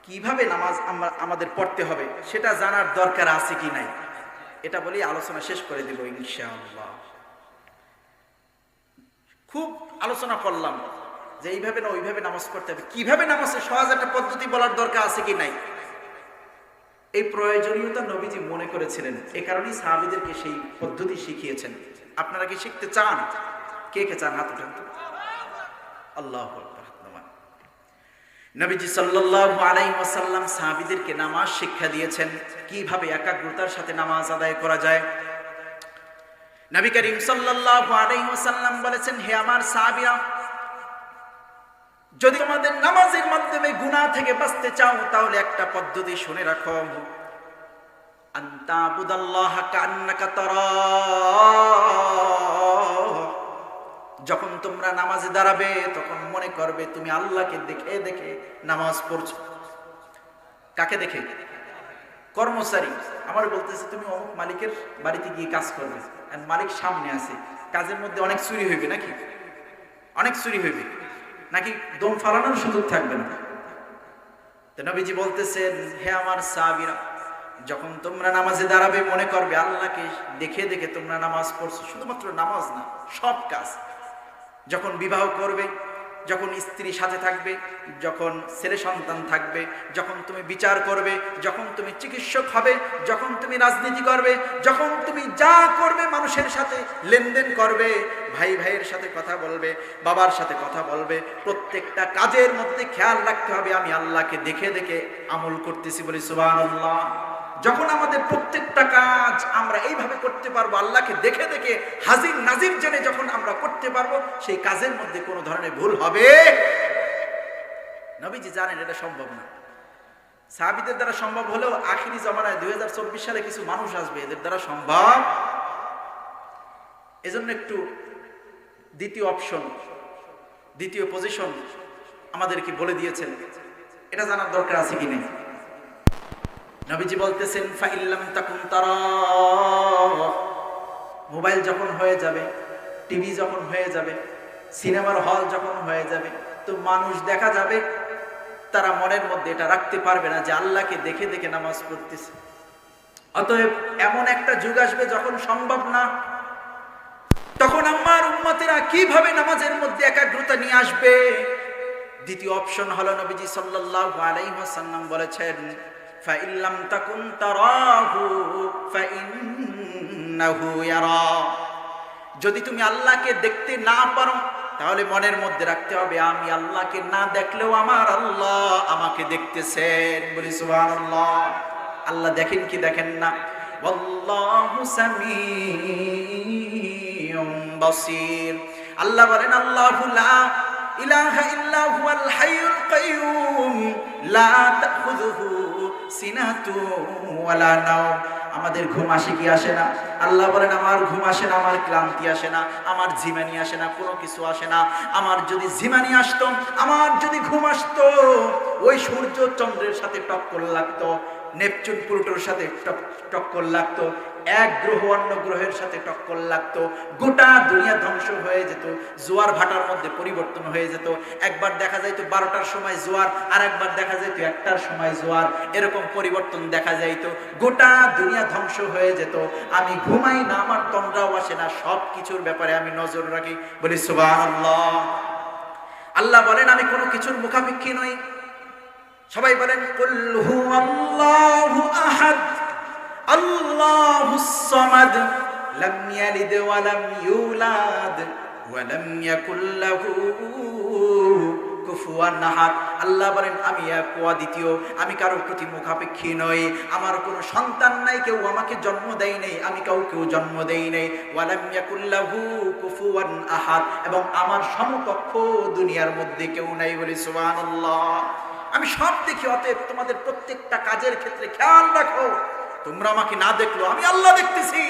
কিভাবে নামাজ আমাদের পড়তে হবে সেটা জানার দরকার আছে কি নাই, এটা বলি আলোচনা শেষ করে দেব ইনশাআল্লাহ। খুব আলোচনা করলাম যে এইভাবে না ওইভাবে নামাজ পড়তে হবে, কিভাবে নামাজের সহজ একটা পদ্ধতি বলার দরকার আছে কি নাই, এই প্রয়োজনীয়তা নবীজি মনে করেছিলেন। এ কারণেই সাহাবীদেরকে সেই পদ্ধতি শিখিয়েছেন। আপনারা কি শিখতে চান? কে কে চান হাত উঠান। আল্লাহু আকবার। নবীজি সাল্লাল্লাহু আলাইহি ওয়াসাল্লাম সাহাবীদেরকে নামাজ শিক্ষা দিয়েছেন, কিভাবে একাগ্রতার সাথে নামাজ আদায় করা যায়। নবী করিম সাল্লাল্লাহু আলাইহি ওয়াসাল্লাম বলেছেন, হে আমার সাহাবীরা, যদি তোমাদের নামাজের মাধ্যমে গুনাহ থেকে বাঁচতে চাও তাহলে একটা পদ্ধতি শুনে রাখো, আনতা বুদাল্লাহা কান্নাকা তারাহ। যখন তোমরা নামাজে দাঁড়াবে তখন মনে করবে তুমি আল্লাহকে দেখে দেখে নামাজ পড়ছো। কাকে দেখে? কর্মচারী আমার বলতেছে তুমি অমুক মালিকের বাড়িতে গিয়ে কাজ করবে, আর মালিক সামনে আছে, কাজের মধ্যে অনেক চুরি হইবে নাকি? অনেক চুরি হইবে নাকি? দম ফালানোর সুযোগ থাকবে না। তো নবীজি বলতেছেন, হে আমার সাহাবীরা, যখন তোমরা নামাজে দাঁড়াবে মনে করবে আল্লাহকে দেখে দেখে তোমরা নামাজ পড়ছো। শুধুমাত্র নামাজ না, সব কাজ। যখন বিবাহ করবে, যখন স্ত্রী সাথে থাকবে, যখন ছেলে সন্তান থাকবে, যখন তুমি বিচার করবে, যখন তুমি চিকিৎসক হবে, যখন তুমি রাজনীতি করবে, যখন তুমি যা করবে, মানুষের সাথে লেনদেন করবে, ভাই ভাইয়ের সাথে কথা বলবে, বাবার সাথে কথা বলবে, প্রত্যেকটা কাজের মধ্যে খেয়াল রাখতে হবে আমি আল্লাহকে দেখে দেখে আমল করতেছি বলি সুবহানাল্লাহ। যখন আমাদের প্রত্যেকটা কাজ আমরা এইভাবে করতে পারবো, আল্লাহকে দেখে দেখে হাজির নাজির জেনে যখন আমরা করতে পারবো, সেই কাজের মধ্যে কোনো ধরনের ভুল হবে। নবীজি জানেন এটা সম্ভব না। সাহাবীদের দ্বারা সম্ভব হলেও আখিরি জামানায় 2024 সালে কিছু মানুষ আসবে, এদের দ্বারা সম্ভব। এজন্য একটু দ্বিতীয় অপশন, দ্বিতীয় পজিশন আমাদেরকে বলে দিয়েছেন, এটা জানার দরকার আছে কি নেই। নবীজি বলতেছেন, ফাইল্লাম তাকুন তারা, মোবাইল যখন হয়ে যাবে, টিভি যখন হয়ে যাবে, সিনেমার হল যখন হয়ে যাবে, তো মানুষ দেখা যাবে তারা মনের মধ্যে এটা রাখতে পারবে না যে আল্লাহকে দেখে দেখে নামাজ পড়তেছে। অতএব এমন একটা যুগ আসবে যখন সম্ভব না, তখন আমার উম্মতেরা কিভাবে নামাজের মধ্যে একাগ্রতা নিয়ে আসবে? দ্বিতীয় অপশন হলো নবীজি সাল্লাল্লাহু আলাইহি ওয়াসাল্লাম বলেছেন, ফাইল্লাম তাকুন তারাহু ফাইন্নাহু ইয়ারা। যদি তুমি আল্লাহকে দেখতে না পারো তাহলে মনের মধ্যে রাখতে হবে আমি আল্লাহকে না দেখলেও আমার আল্লাহ আমাকে দেখতেছেন বলি সুবহানাল্লাহ। আল্লাহ দেখেন কি দেখেন না? ওয়াল্লাহু সামিউম বাসীর। আল্লাহ বলেন, আল্লাহু লা ইলাহা ইল্লা হুয়াল হাইয়ুল কাইয়ুম লা তাখুযুহু সিনাতুন ওয়ালা নাওম। আমাদের ঘুম আসে কি আসে না? আল্লাহ বলেন, আমার ঘুম আসে না, আমার ক্লান্তি আসে না, আমার ঝিমানি আসে না, কোনো কিছু আসে না। আমার যদি ঝিমানি আসতো, আমার যদি ঘুম আসতো, ওই সূর্য চন্দ্রের সাথে টক্কর লাগতো, নেপচুন প্লুটোর সাথে টক্কর লাগতো, এক গ্রহ অন্য গ্রহের সাথে টক্কর লাগতো, গোটা দুনিয়া ধ্বংস হয়ে যেত, জোয়ার ভাটার মধ্যে পরিবর্তন হয়ে যেত। একবার দেখা যাইতো 12টার সময় জোয়ার, আর একবার দেখা যাইতো 1টার সময় জোয়ার, এরকম পরিবর্তন দেখা যাইতো, গোটা দুনিয়া ধ্বংস হয়ে যেত। আমি ঘুমাই না, আমার তন্দ্রাও আসে না, সব কিছুর ব্যাপারে আমি নজর রাখি বলি সুবহানাল্লাহ। আল্লাহ বলেন, আমি কোনো কিছুর মুখাপেক্ষী নই। সবাই বলেন, কুল হুয়াল্লাহু আহাদ আল্লাহুস সামাদ লাম ইয়ালিদ ওয়া লাম ইউলাদ ওয়া লাম ইয়াকুল লাহু কুফুয়ান আহাদ। আল্লাহ বলেন, আমি এক ও দ্বিতীয়, আমি কারোর প্রতি মুখাপেক্ষী নই, আমার কোনো সন্তান নাই, কেউ আমাকে জন্ম দেয় নাই, আমি কাউকেও জন্ম দেই নাই। ওয়া লাম ইয়াকুল লাহু কুফুয়ান আহাদ, এবং আমার সমকক্ষ দুনিয়ার মধ্যে কেউ নাই বলি সুবহানাল্লাহ। আমি সব দেখি, অতএব তোমাদের প্রত্যেকটা কাজের ক্ষেত্রে খেয়াল রাখো, তোমরা আমাকে না দেখলো আমি আল্লাহ দেখতেছি,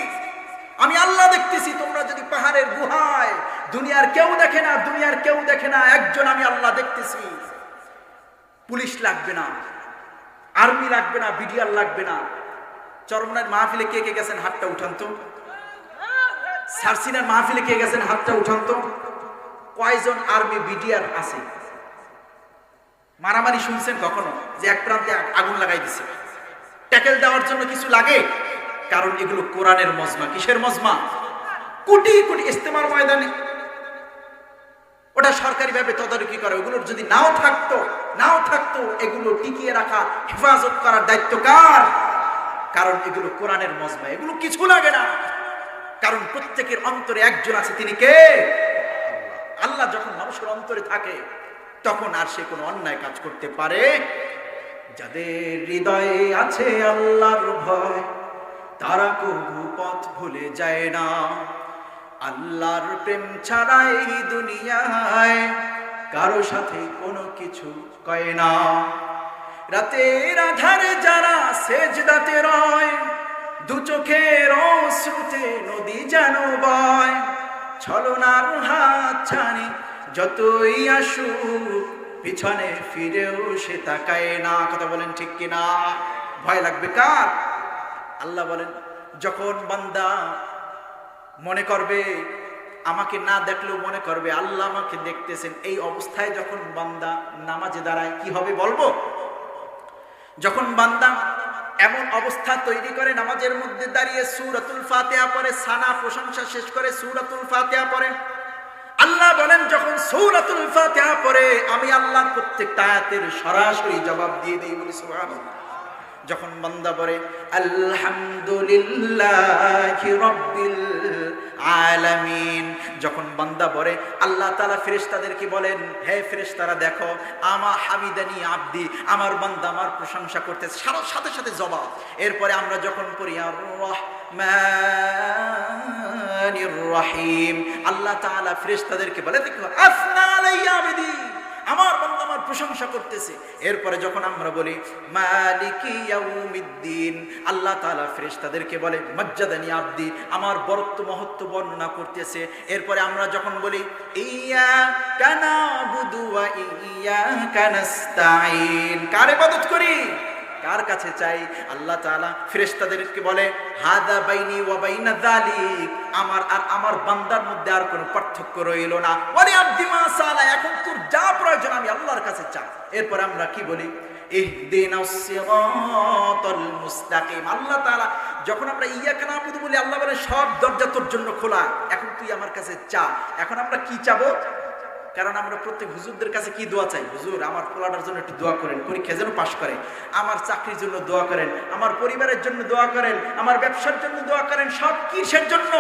আমি আল্লাহ দেখতেছি। তোমরা যদি পাহাড়ের গুহায়, দুনিয়ার কেউ দেখে না, দুনিয়ার কেউ দেখে না, একজন আমি আল্লাহ দেখতেছি। পুলিশ লাগবে না, আর্মি লাগবে না, বিডিআর লাগবে না। চরমনার মাহফিলে কে কে গেছেন হাতটা উঠান তো? সারসিনার মাহফিলে কে গেছেন হাতটা উঠান তো? কয়জন আর্মি বিডিআর আছে? মারামারি শুনছেন কখনো যে এক প্রান্তে আগুন লাগাই দিছে? ট্যাকেল দেওয়ার জন্য কিছু লাগে, কারণ এগুলো কোরআনের মজমা। কিসের মজমা? কোটি কোটি ইস্তেমার ময়দানে ওটা সরকারি ভাবে তদারকি করে। ওগুলোর যদি নাও থাকতো এগুলো টিকিয়ে রাখা, হেফাজত করার দায়িত্ব কার? কারণ এগুলো কোরআনের মজমা, এগুলো কিছু লাগে না। কারণ প্রত্যেকের অন্তরে একজন আছে, তিনি কে? আল্লাহ। যখন মানুষের অন্তরে থাকে তখন আর সে কোনো অন্যায় কাজ করতে পারে। যাদের হৃদয়ে আছে আল্লাহর ভয়, তারা কবু পথ ভুলে যায় না। আল্লাহর প্রেম ছাড়া এই দুনিয়ায় কারো সাথে কোনো কিছু কয় না। রাতের আধারে যারা সেজদাতে রয়, দু চোখের অশ্রুতে নদী যেন বয়। ছলনার হাত ছানি যতই আসুক, পিছনে ফিরেও সে তাকায় না। কথা বলেন ঠিক কিনা? ভয় লাগবে কার? আল্লাহ বলেন, যখন বান্দা মনে করবে আমাকে না দেখলেও মনে করবে আল্লাহ আমাকে দেখতেছেন, এই অবস্থায় যখন বান্দা নামাজে দাঁড়ায় কি হবে বলবো? যখন বান্দা এমন অবস্থা তৈরি করে নামাজের মধ্যে দাঁড়িয়ে সূরাতুল ফাতিহা পড়ে, সানা প্রশংসা শেষ করে সূরাতুল ফাতিহা পড়ে, আল্লাহ বলেন যখন সূরাতুল ফাতিহা পড়ে আমি আল্লাহ প্রত্যেকটা আয়াতের সরাসরি জবাব দিয়ে দেই। বলি সুবহানাল্লাহ। যখন বান্দা পড়ে আলহামদুলিল্লাহি রাব্বিল আলামিন, যখন বান্দা পড়ে আল্লাহ তাআলা ফেরেশতাদেরকে বলেন, হে ফেরেশতারা দেখো আমা হামিদানি আব্দি, আমার বান্দা আমার প্রশংসা করতেছে, সাথে সাথে জবাব। এরপরে আমরা যখন পড়ি আর রহমানির রহিম, আল্লাহ তাআলা ফেরেশতাদেরকে বলে দেখো আফনা আলাইয়া আবদি, আমার বান্দা আমার প্রশংসা করতেছে। এরপরে যখন আমরা বলি মালিকি ইয়াউমিদ্দিন, আল্লাহ তাআলা ফেরেশতাদেরকে বলে মাজ্জাদানি আব্দি, আমার বরত্ব মহত্ব বর্ণনা করতেছে। এরপরে আমরা যখন বলি ইয়্যাকা না'বুদু ওয়া ইয়্যাকা নাস্তাঈন, কার ইবাদত করি, কার কাছে চাই, আল্লাহ তাআলা ফেরেশতাদেরকে বলে হাদা বাইনি ওয়া বাইনা যালিক, আমার আর আমার বান্দার মধ্যে আর কোনো পার্থক্য রইল না। ওয়ালি আব্দি মা সালা, এখন তোর যা প্রয়োজন আমি আল্লাহর কাছে চাই। এরপর আমরা কি বলি ইহদিনাস সিরাতাল মুস্তাকিম, আল্লাহ তাআলা যখন আমরা ইয়্যাকা না'বুদু বলি আল্লাহ বলে সব দরজা তোর জন্য খোলা, এখন তুই আমার কাছে চা। এখন আমরা কি চাবো? কারণ আমরা প্রত্যেক হুজুরদের কাছে কি দোয়া চাই, হুজুর আমার পোলাটার জন্য একটু দোয়া করেন, পরীক্ষা যেন পাশ করে, আমার চাকরির জন্য দোয়া করেন, আমার পরিবারের জন্য দোয়া করেন, আমার ব্যবসার জন্য দোয়া করেন। সব কিসের জন্য?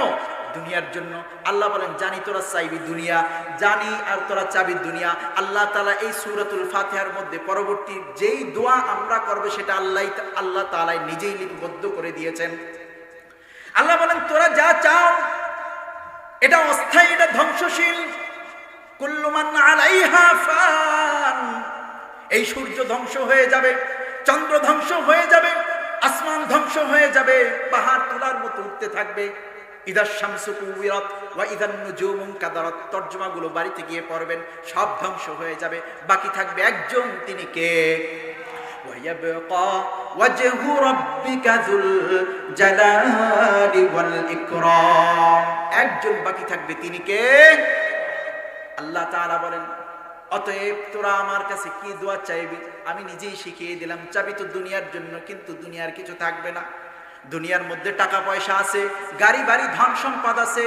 দুনিয়ার জন্য। আল্লাহ বলেন জানি তোরা চাইবি দুনিয়া, জানি আর তোরা চাবি দুনিয়া। আল্লাহ তাআলা এই সূরাতুল ফাতিহার মধ্যে পরবর্তী যেই দোয়া আমরা করব সেটা আল্লাহ তাআলা নিজেই লিপিবদ্ধ করে দিয়েছেন। আল্লাহ বলেন তোরা যা চাও এটা অস্থায়ী, এটা ধ্বংসশীল। কুল্লু মান আলাইহা ফান, এই সূর্য ধ্বংস হয়ে যাবে, চন্দ্র ধ্বংস হয়ে যাবে, আসমান ধ্বংস হয়ে যাবে, পাহাড় তুলার মতো উঠতে থাকবে। ইদাশ শামসু কুওয়িরাত ওয়া ইদান নুজুমু কাদারাত, তরজমাগুলো বাড়িতে গিয়ে পড়বেন, সব ধ্বংস হয়ে যাবে, বাকি থাকবে একজন, তিনি কে? ওয়া ইয়াবকা ওয়াজহু রাব্বিকা যুল জালালি ওয়াল ইকরাম, একজন বাকি থাকবে, তিনি কে? আল্লাহ তাআলা বলেন অতএব তোরা আমার কাছে কি দোয়া চাইবি আমি নিজেই শিখিয়ে দিলাম। চাবি তো দুনিয়ার জন্য, কিন্তু দুনিয়ার কিছু থাকবে না। দুনিয়ার মধ্যে টাকা পয়সা আছে, গাড়ি বাড়ি ধন সম্পদ আছে,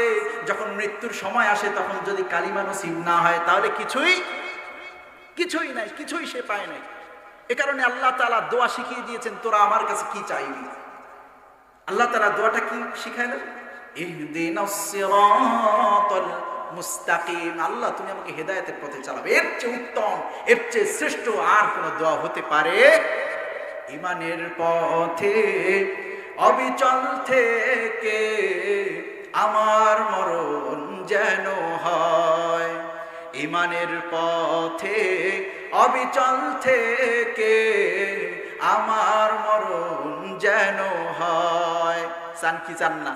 যখন মৃত্যুর সময় আসে তখন যদি কালিমা নসিব না হয় তাহলে কিছুই নাই, কিছুই সে পায় নাই। এ কারণে আল্লাহ তাআলা দোয়া শিখিয়ে দিয়েছেন তোরা আমার কাছে কি চাইবি। আল্লাহ তাআলা দোয়াটা কি শিখাইলেন? ইহদিনাস সিরাতাল মুস্তাকিম, আল্লাহ তুমি আমাকে হেদায়েতের পথে চালাবে। এর চেয়ে উত্তম, এর চেয়ে শ্রেষ্ঠ আর কোন দোয়া হতে পারে? ঈমানের পথে অবিচল থেকে আমার মরণ যেন হয়, ঈমানের পথে অবিচল থেকে আমার মরণ যেন হয়। চান কি চান না?